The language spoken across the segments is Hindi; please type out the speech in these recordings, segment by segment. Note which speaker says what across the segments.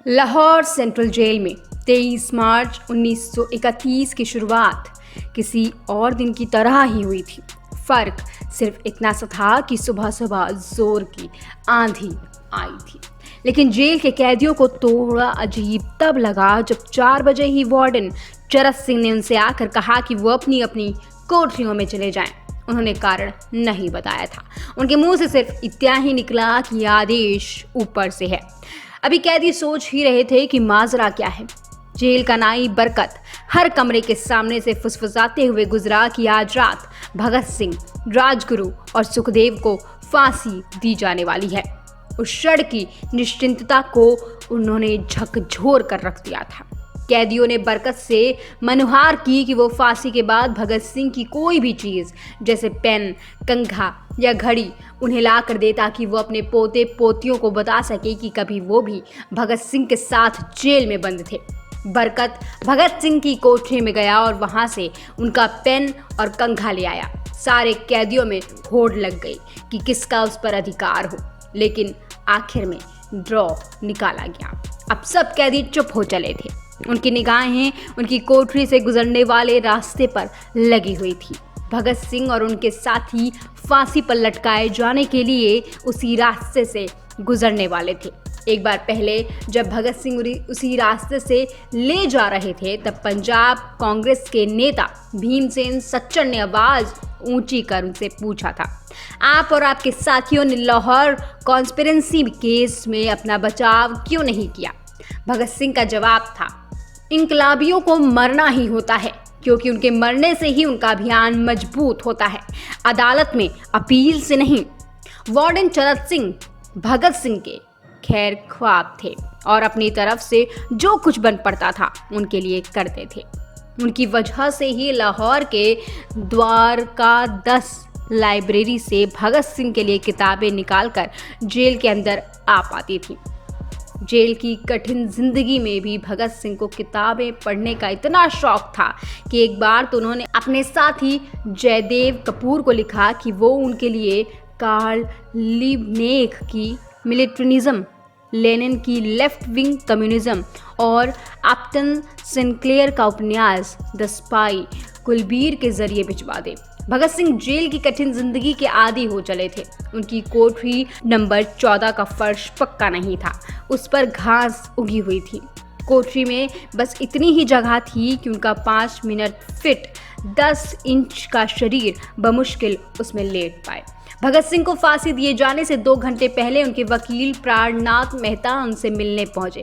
Speaker 1: लाहौर सेंट्रल जेल में 23 मार्च 1931 की शुरुआत किसी और दिन की तरह ही हुई थी। फर्क सिर्फ इतना सा था कि सुबह सुबह जोर की आंधी आई थी, लेकिन जेल के कैदियों को थोड़ा अजीब तब लगा जब 4 बजे ही वार्डन चरस सिंह ने उनसे आकर कहा कि वो अपनी अपनी कोठरियों में चले जाएं। उन्होंने कारण नहीं बताया था। उनके मुंह से सिर्फ इतना ही निकला कि आदेश ऊपर से है। अभी कैदी सोच ही रहे थे कि माजरा क्या है। जेल का नाई बरकत हर कमरे के सामने से फुसफुसाते हुए गुजरा कि आज रात भगत सिंह, राजगुरु और सुखदेव को फांसी दी जाने वाली है। उस क्षण की निश्चिंतता को उन्होंने झकझोर कर रख दिया था। कैदियों ने बरकत से मनुहार की कि वो फांसी के बाद भगत सिंह की कोई भी चीज़ जैसे पेन, कंघा या घड़ी उन्हें ला कर दे, ताकि वो अपने पोते पोतियों को बता सके कि कभी वो भी भगत सिंह के साथ जेल में बंद थे। बरकत भगत सिंह की कोठरी में गया और वहाँ से उनका पेन और कंघा ले आया। सारे कैदियों में होड़ लग गई कि किसका उस पर अधिकार हो, लेकिन आखिर में ड्रॉ निकाला गया। अब सब कैदी चुप हो चले थे। उनकी निगाहें उनकी कोठरी से गुजरने वाले रास्ते पर लगी हुई थी। भगत सिंह और उनके साथी फांसी पर लटकाए जाने के लिए उसी रास्ते से गुजरने वाले थे। एक बार पहले जब भगत सिंह उसी रास्ते से ले जा रहे थे, तब पंजाब कांग्रेस के नेता भीमसेन सच्चर ने आवाज ऊंची कर उनसे पूछा था, आप और आपके साथियों ने लाहौर कॉन्स्पिरेंसी केस में अपना बचाव क्यों नहीं किया? भगत सिंह का जवाब था, इनकलाबियों को मरना ही होता है, क्योंकि उनके मरने से ही उनका अभियान मजबूत होता है, अदालत में अपील से नहीं। वार्डन चरस सिंह भगत सिंह के खैर ख्वाब थे और अपनी तरफ से जो कुछ बन पड़ता था उनके लिए करते थे। उनकी वजह से ही लाहौर के द्वारका 10 लाइब्रेरी से भगत सिंह के लिए किताबें निकालकर जेल के अंदर आ पाती थी। जेल की कठिन जिंदगी में भी भगत सिंह को किताबें पढ़ने का इतना शौक था कि एक बार तो उन्होंने अपने साथी जयदेव कपूर को लिखा कि वो उनके लिए कार्ल लिबनेक की मिलिट्रिनिज्म, लेनिन की लेफ्ट विंग कम्युनिज्म और अपटन सिंक्लेयर का उपन्यास द स्पाई कुलबीर के जरिए भिजवा दे। भगत सिंह जेल की कठिन जिंदगी के आदी हो चले थे। उनकी कोठरी नंबर 14 का फर्श पक्का नहीं था, उस पर घास उगी हुई थी। कोठरी में बस इतनी ही जगह थी कि उनका 5 मिनट फिट 10 इंच का शरीर बमुश्किल उसमें लेट पाए। भगत सिंह को फांसी दिए जाने से 2 घंटे पहले उनके वकील प्राणनाथ मेहता उनसे मिलने पहुंचे।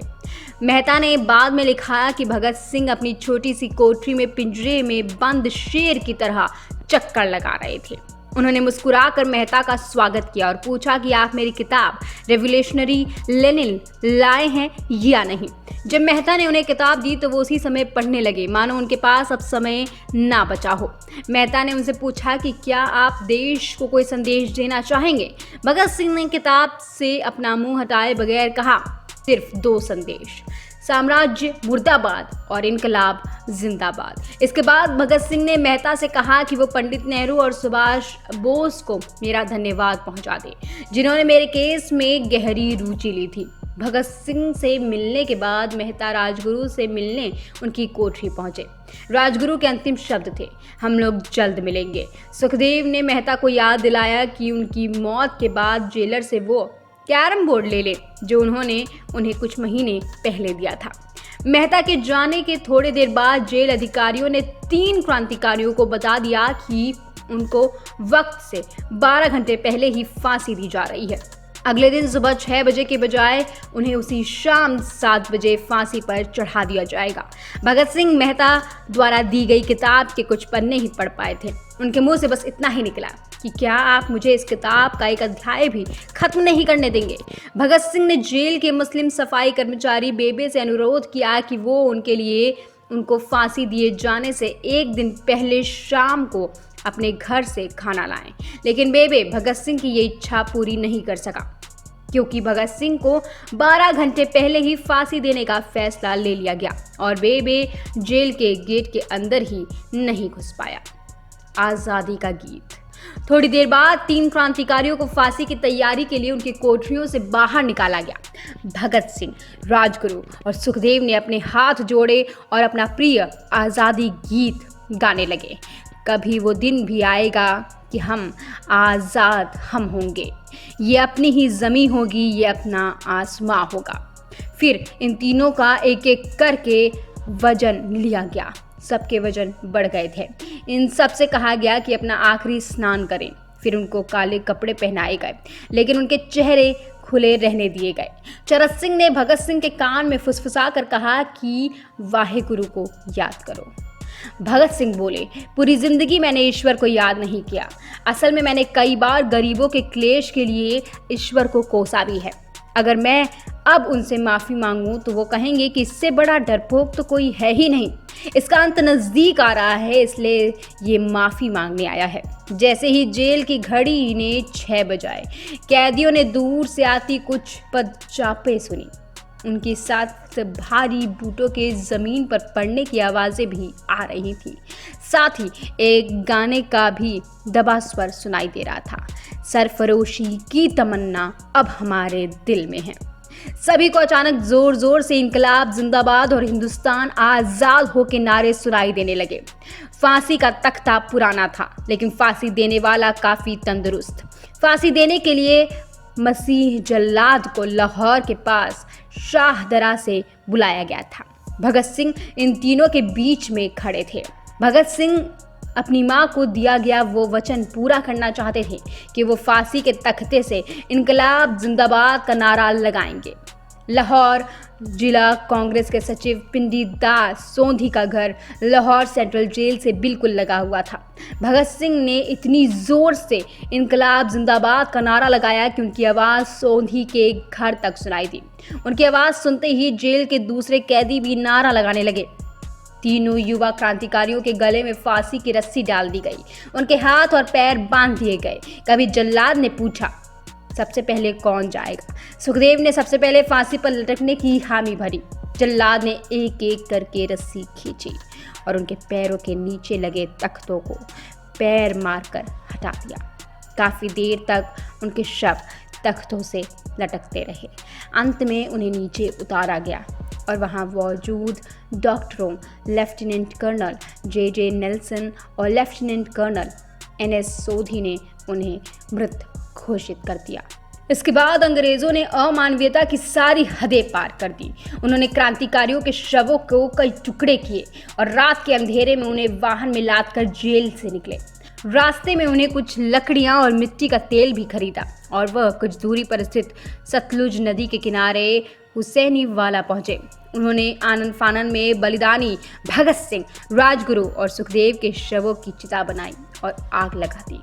Speaker 1: मेहता ने बाद में लिखा कि भगत सिंह अपनी छोटी सी कोठरी में पिंजरे में बंद शेर की तरह चक्कर लगा रहे थे। उन्होंने मुस्कुराकर मेहता का स्वागत किया और पूछा कि आप मेरी किताब रेवोल्यूशनरी लेनिन लाए हैं या नहीं। जब मेहता ने उन्हें किताब दी तो वो उसी समय पढ़ने लगे, मानो उनके पास अब समय ना बचा हो। मेहता ने उनसे पूछा कि क्या आप देश को कोई संदेश देना चाहेंगे? भगत सिंह ने किताब से अपना मुंह हटाए बगैर कहा, सिर्फ 2 संदेश, साम्राज्य मुर्दाबाद और इनकलाब जिंदाबाद। इसके बाद भगत सिंह ने मेहता से कहा कि वो पंडित नेहरू और सुभाष बोस को मेरा धन्यवाद पहुंचा दे, जिन्होंने मेरे केस में गहरी रुचि ली थी। भगत सिंह से मिलने के बाद मेहता राजगुरु से मिलने उनकी कोठरी पहुंचे। राजगुरु के अंतिम शब्द थे, हम लोग जल्द मिलेंगे। सुखदेव ने मेहता को याद दिलाया कि उनकी मौत के बाद जेलर से वो कैरम बोर्ड ले ले, जो उन्होंने उन्हें कुछ महीने पहले दिया था। मेहता के जाने के थोड़ी देर बाद जेल अधिकारियों ने 3 क्रांतिकारियों को बता दिया कि उनको वक्त से 12 घंटे पहले ही फांसी दी जा रही है। अगले दिन सुबह 6 बजे के बजाय उन्हें उसी शाम 7 बजे फांसी पर चढ़ा दिया जाएगा। भगत सिंह मेहता द्वारा दी गई किताब के कुछ पन्ने ही पढ़ पाए थे। उनके मुंह से बस इतना ही निकला कि क्या आप मुझे इस किताब का एक अध्याय भी खत्म नहीं करने देंगे? भगत सिंह ने जेल के मुस्लिम सफाई कर्मचारी बेबे से अनुरोध किया कि वो उनके लिए उनको फांसी दिए जाने से 1 दिन पहले शाम को अपने घर से खाना लाएं, लेकिन बेबे भगत सिंह की ये इच्छा पूरी नहीं कर सका, क्योंकि भगत सिंह को 12 घंटे पहले ही फांसी देने का फैसला ले लिया गया और बेबे जेल के गेट के अंदर ही नहीं घुस पाया। आज़ादी का गीत थोड़ी देर बाद 3 क्रांतिकारियों को फांसी की तैयारी के लिए उनकी कोठरियों से बाहर निकाला गया। भगत सिंह, राजगुरु और सुखदेव ने अपने हाथ जोड़े और अपना प्रिय आज़ादी गीत गाने लगे। कभी वो दिन भी आएगा कि हम आज़ाद हम होंगे, ये अपनी ही ज़मीं होगी, ये अपना आसमां होगा। फिर इन तीनों का एक एक करके वजन लिया गया। सबके वजन बढ़ गए थे। इन सब से कहा गया कि अपना आखिरी स्नान करें। फिर उनको काले कपड़े पहनाए गए, लेकिन उनके चेहरे खुले रहने दिए गए। चरत सिंह ने भगत सिंह के कान में फुसफुसा कर कहा कि वाहेगुरु को याद करो। भगत सिंह बोले, पूरी जिंदगी मैंने ईश्वर को याद नहीं किया। असल में मैंने कई बार गरीबों के क्लेश के लिए ईश्वर को कोसा भी है। अगर मैं अब उनसे माफ़ी मांगूं तो वो कहेंगे कि इससे बड़ा डरपोक तो कोई है ही नहीं। इसका अंत नज़दीक आ रहा है, इसलिए ये माफ़ी मांगने आया है। जैसे ही जेल की घड़ी ने 6 बजाए, कैदियों ने दूर से आती कुछ पदचापें सुनी। उनकी साथ भारी बूटों के ज़मीन पर पड़ने की आवाज़ें भी आ रही थी। साथ ही एक गाने का भी दबा स्वर सुनाई दे रहा था, सरफरोशी की तमन्ना अब हमारे दिल में है। सभी को अचानक जोर जोर से इंकलाब जिंदाबाद और हिंदुस्तान आज़ाद हो के नारे सुनाई देने लगे। फांसी का तख्ता पुराना था, लेकिन फांसी देने वाला काफ़ी तंदुरुस्त। फांसी देने के लिए मसीह जल्लाद को लाहौर के पास शाहदरा से बुलाया गया था। भगत सिंह इन तीनों के बीच में खड़े थे। भगत सिंह अपनी मां को दिया गया वो वचन पूरा करना चाहते थे कि वो फांसी के तख्ते से इनकलाब जिंदाबाद का नारा लगाएंगे। लाहौर जिला कांग्रेस के सचिव पिंडी दास सोंधी का घर लाहौर सेंट्रल जेल से बिल्कुल लगा हुआ था। भगत सिंह ने इतनी ज़ोर से इनकलाब जिंदाबाद का नारा लगाया कि उनकी आवाज़ सोंधी के घर तक सुनाई दी। उनकी आवाज़ सुनते ही जेल के दूसरे कैदी भी नारा लगाने लगे। तीनों युवा क्रांतिकारियों के गले में फांसी की रस्सी डाल दी गई, उनके हाथ और पैर बांध दिए गए। कभी जल्लाद ने पूछा, सबसे पहले कौन जाएगा? सुखदेव ने सबसे पहले फांसी पर लटकने की हामी भरी। जल्लाद ने एक एक करके रस्सी खींची और उनके पैरों के नीचे लगे तख्तों को पैर मारकर हटा दिया। काफ़ी देर तक उनके शव तख्तों से लटकते रहे। अंत में उन्हें नीचे उतारा गया और वहां मौजूद डॉक्टरों, लेफ्टिनेंट कर्नल जे नेल्सन और लेफ्टिनेंट कर्नल NS सोधी ने उन्हें मृत घोषित कर दिया। इसके बाद अंग्रेजों ने अमानवीयता की सारी हदें पार कर दी। उन्होंने क्रांतिकारियों के शवों को कई टुकड़े किए और रात के अंधेरे में उन्हें वाहन में लाद कर जेल से निकले। रास्ते में उन्हें कुछ लकड़ियां और मिट्टी का तेल भी खरीदा और वह कुछ दूरी पर स्थित सतलुज नदी के किनारे हुसैनी वाला पहुंचे। उन्होंने आनंद फानन में बलिदानी भगत सिंह, राजगुरु और सुखदेव के शवों की चिता बनाई और आग लगा दी।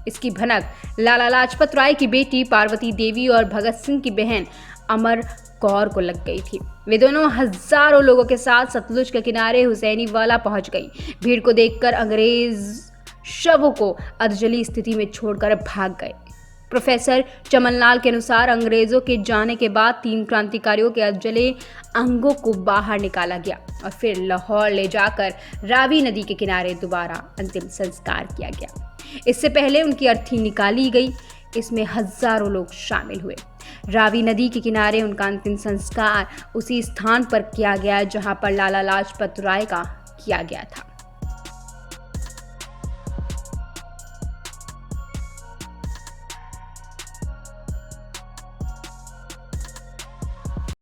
Speaker 1: इसकी भनक लाला लाजपत राय की बेटी पार्वती देवी और भगत सिंह की बहन अमर कौर को लग गई थी। वे दोनों हजारों लोगों के साथ सतलुज के किनारे हुसैनी वाला पहुंच गई। भीड़ को देखकर अंग्रेज शवों को अधजली स्थिति में छोड़कर भाग गए। प्रोफेसर चमनलाल के अनुसार अंग्रेजों के जाने के बाद 3 क्रांतिकारियों के अधजले अंगों को बाहर निकाला गया और फिर लाहौर ले जाकर रावी नदी के किनारे दोबारा अंतिम संस्कार किया गया। इससे पहले उनकी अर्थी निकाली गई। इसमें हजारों लोग शामिल हुए। रावी नदी के किनारे उनका अंतिम संस्कार उसी स्थान पर किया गया जहां पर लाला लाजपत राय का किया गया था।